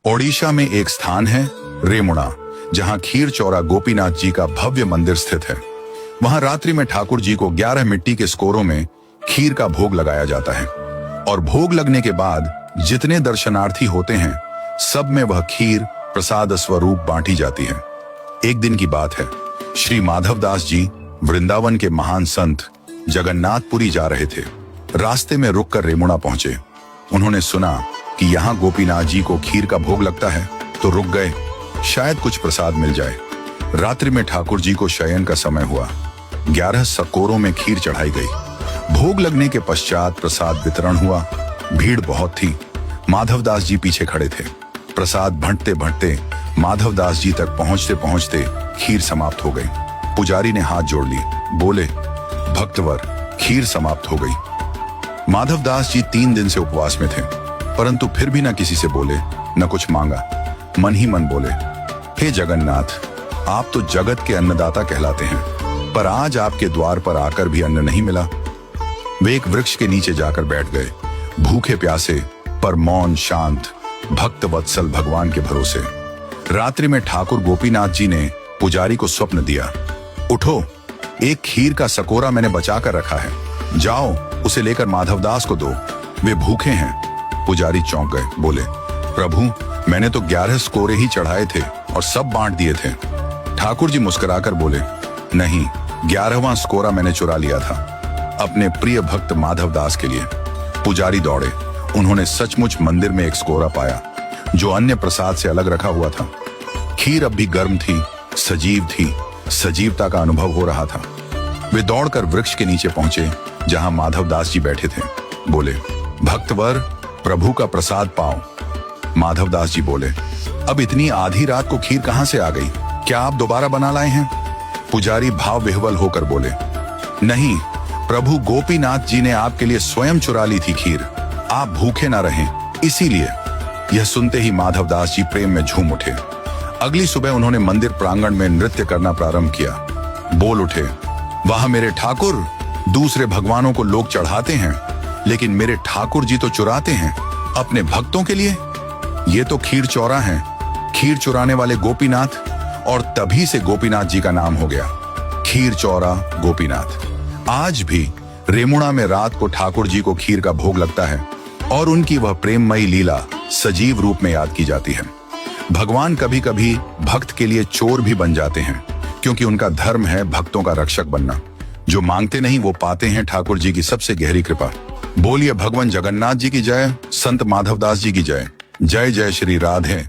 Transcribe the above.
ओडिशा में एक स्थान है रेमुणा, जहां खीर चौरा गोपीनाथ जी का भव्य मंदिर स्थित है। वहां रात्रि में ठाकुर जी को 11 मिट्टी के स्कोरों में खीर का भोग लगाया जाता है और भोग लगने के बाद जितने दर्शनार्थी होते हैं सब में वह खीर प्रसाद स्वरूप बांटी जाती है। एक दिन की बात है, श्री माधवदास जी वृंदावन के महान संत जगन्नाथपुरी जा रहे थे। रास्ते में रुककर रेमुणा पहुंचे। उन्होंने सुना कि यहाँ गोपीनाथ जी को खीर का भोग लगता है तो रुक गए, शायद कुछ प्रसाद मिल जाए। रात्रि में ठाकुर जी को शयन का समय हुआ। 11 सकोरों में खीर चढ़ाई गई। भोग लगने के पश्चात प्रसाद वितरण हुआ। भीड़ बहुत थी। माधवदास जी पीछे खड़े थे। प्रसाद भंटते भंटते माधवदास जी तक पहुंचते पहुंचते खीर समाप्त हो गई। पुजारी ने हाथ जोड़ ली, बोले, भक्तवर, खीर समाप्त हो गई। माधवदास जी 3 दिन से उपवास में थे, परंतु फिर भी न किसी से बोले, न कुछ मांगा। मन ही मन बोले, हे जगन्नाथ, आप तो जगत के अन्नदाता कहलाते हैं, पर आज आपके द्वार पर आकर भी अन्न नहीं मिला। वे एक वृक्ष के नीचे जाकर बैठ गए, भूखे प्यासे पर मौन शांत भक्त वत्सल भगवान के भरोसे। रात्रि में ठाकुर गोपीनाथ जी ने पुजारी को स्वप्न दिया, उठो, एक खीर का सकोरा मैंने बचा कर रखा है, जाओ उसे लेकर माधवदास को दो, वे भूखे हैं। पुजारी चौंक गए, बोले, प्रभु, मैंने तो 11 स्कोरे ही चढ़ाए थे और सब बांट दिए थे। ठाकुर जी मुस्कुराकर बोले, नहीं, 11वां स्कोरा मैंने चुरा लिया था, अपने प्रिय भक्त माधवदास के लिए। पुजारी दौड़े। उन्होंने सचमुच मंदिर में एक स्कोरा पाया जो अन्य प्रसाद से अलग रखा हुआ था। खीर अब भी गर्म थी, सजीव थी, सजीवता का अनुभव हो रहा था। वे दौड़कर वृक्ष के नीचे पहुंचे जहां माधवदास जी बैठे थे। बोले, भक्तवर, प्रभु का प्रसाद पाओ। माधवदास जी बोले, अब इतनी आधी रात को खीर कहां से आ गई? क्या आप दोबारा बना लाए हैं? पुजारी भाव विह्वल होकर बोले, नहीं, प्रभु गोपीनाथ जी ने आपके लिए स्वयं चुरा ली थी खीर, आप भूखे ना रहें, इसीलिए। यह सुनते ही माधवदास जी प्रेम में झूम उठे। अगली सुबह उन्होंने मंदिर प्रांगण में नृत्य करना प्रारंभ किया। बोल उठे, वहां मेरे ठाकुर, दूसरे भगवानों को लोग चढ़ाते हैं, लेकिन मेरे ठाकुर जी तो चुराते हैं अपने भक्तों के लिए। ये तो खीर चौरा है, खीर चुराने वाले गोपीनाथ, और तभी से गोपीनाथ जी का नाम हो गया, खीर चौरा गोपीनाथ। आज भी रेमुणा में रात को ठाकुर जी को खीर का भोग लगता है और उनकी वह प्रेममयी लीला सजीव रूप में याद की जाती है। भगवान कभी कभी भक्त के लिए चोर भी बन जाते हैं, क्योंकि उनका धर्म है भक्तों का रक्षक बनना। जो मांगते नहीं वो पाते हैं ठाकुर जी की सबसे गहरी कृपा। बोलिए भगवान जगन्नाथ जी की जय, संत माधवदास जी की जय। जय जय श्री राधे।